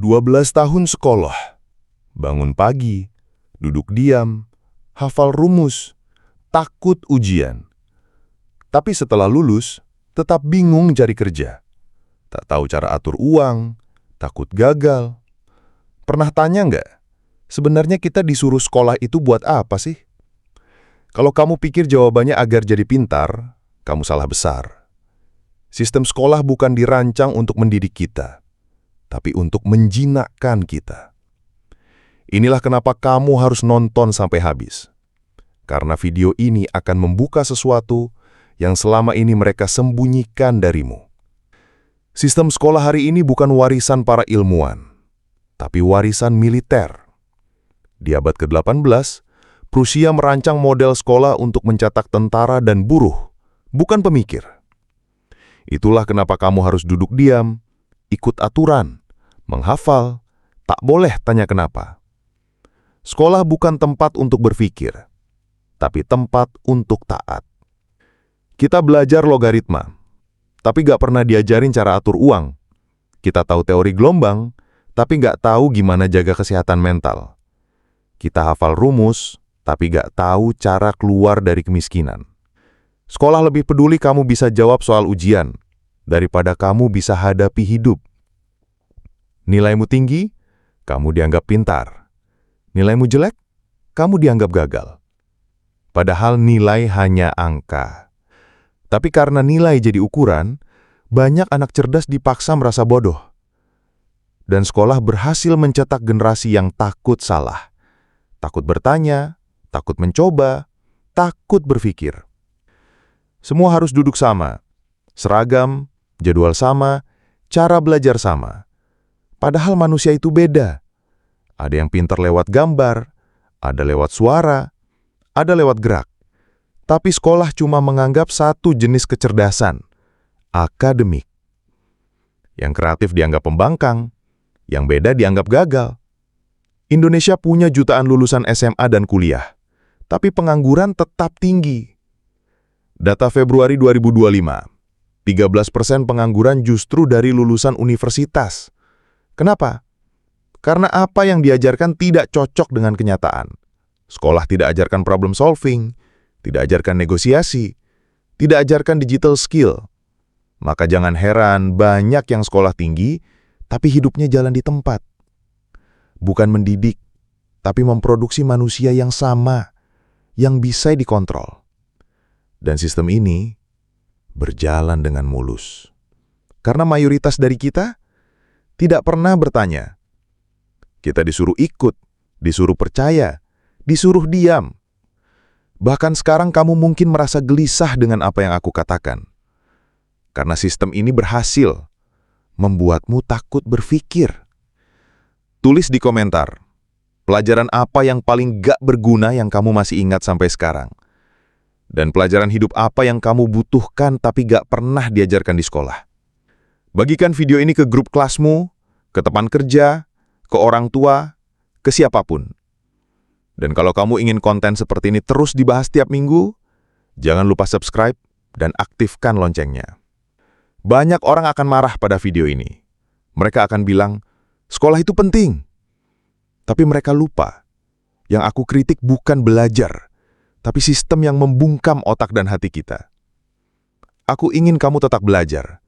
12 tahun sekolah, bangun pagi, duduk diam, hafal rumus, takut ujian. Tapi setelah lulus, tetap bingung cari kerja. Tak tahu cara atur uang, takut gagal. Pernah tanya nggak, sebenarnya kita disuruh sekolah itu buat apa sih? Kalau kamu pikir jawabannya agar jadi pintar, kamu salah besar. Sistem sekolah bukan dirancang untuk mendidik kita, tapi untuk menjinakkan kita. Inilah kenapa kamu harus nonton sampai habis. Karena video ini akan membuka sesuatu yang selama ini mereka sembunyikan darimu. Sistem sekolah hari ini bukan warisan para ilmuwan, tapi warisan militer. Di abad ke-18, Prusia merancang model sekolah untuk mencetak tentara dan buruh, bukan pemikir. Itulah kenapa kamu harus duduk diam, ikut aturan, menghafal, tak boleh tanya kenapa. Sekolah bukan tempat untuk berpikir, tapi tempat untuk taat. Kita belajar logaritma, tapi gak pernah diajarin cara atur uang. Kita tahu teori gelombang, tapi gak tahu gimana jaga kesehatan mental. Kita hafal rumus, tapi gak tahu cara keluar dari kemiskinan. Sekolah lebih peduli kamu bisa jawab soal ujian, daripada kamu bisa hadapi hidup. Nilaimu tinggi, kamu dianggap pintar. Nilaimu jelek, kamu dianggap gagal. Padahal nilai hanya angka. Tapi karena nilai jadi ukuran, banyak anak cerdas dipaksa merasa bodoh. Dan sekolah berhasil mencetak generasi yang takut salah. Takut bertanya, takut mencoba, takut berpikir. Semua harus duduk sama, seragam, jadwal sama, cara belajar sama. Padahal manusia itu beda. Ada yang pintar lewat gambar, ada lewat suara, ada lewat gerak. Tapi sekolah cuma menganggap satu jenis kecerdasan, akademik. Yang kreatif dianggap pembangkang, yang beda dianggap gagal. Indonesia punya jutaan lulusan SMA dan kuliah, tapi pengangguran tetap tinggi. Data Februari 2025, 13% pengangguran justru dari lulusan universitas. Kenapa? Karena apa yang diajarkan tidak cocok dengan kenyataan. Sekolah tidak ajarkan problem solving, tidak ajarkan negosiasi, tidak ajarkan digital skill. Maka jangan heran banyak yang sekolah tinggi, tapi hidupnya jalan di tempat. Bukan mendidik, tapi memproduksi manusia yang sama, yang bisa dikontrol. Dan sistem ini berjalan dengan mulus. Karena mayoritas dari kita tidak pernah bertanya. Kita disuruh ikut, disuruh percaya, disuruh diam. Bahkan sekarang kamu mungkin merasa gelisah dengan apa yang aku katakan. Karena sistem ini berhasil membuatmu takut berpikir. Tulis di komentar, pelajaran apa yang paling gak berguna yang kamu masih ingat sampai sekarang? Dan pelajaran hidup apa yang kamu butuhkan tapi gak pernah diajarkan di sekolah? Bagikan video ini ke grup kelasmu, ke teman kerja, ke orang tua, ke siapapun. Dan kalau kamu ingin konten seperti ini terus dibahas tiap minggu, jangan lupa subscribe dan aktifkan loncengnya. Banyak orang akan marah pada video ini. Mereka akan bilang, sekolah itu penting. Tapi mereka lupa, yang aku kritik bukan belajar, tapi sistem yang membungkam otak dan hati kita. Aku ingin kamu tetap belajar,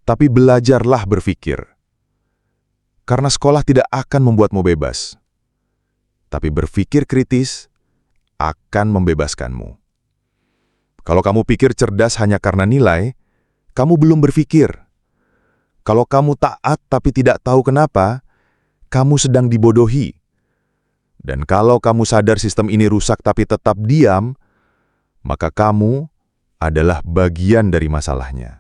tapi belajarlah berpikir. Karena sekolah tidak akan membuatmu bebas, tapi berpikir kritis akan membebaskanmu. Kalau kamu pikir cerdas hanya karena nilai, kamu belum berpikir. Kalau kamu taat tapi tidak tahu kenapa, kamu sedang dibodohi. Dan kalau kamu sadar sistem ini rusak tapi tetap diam, maka kamu adalah bagian dari masalahnya.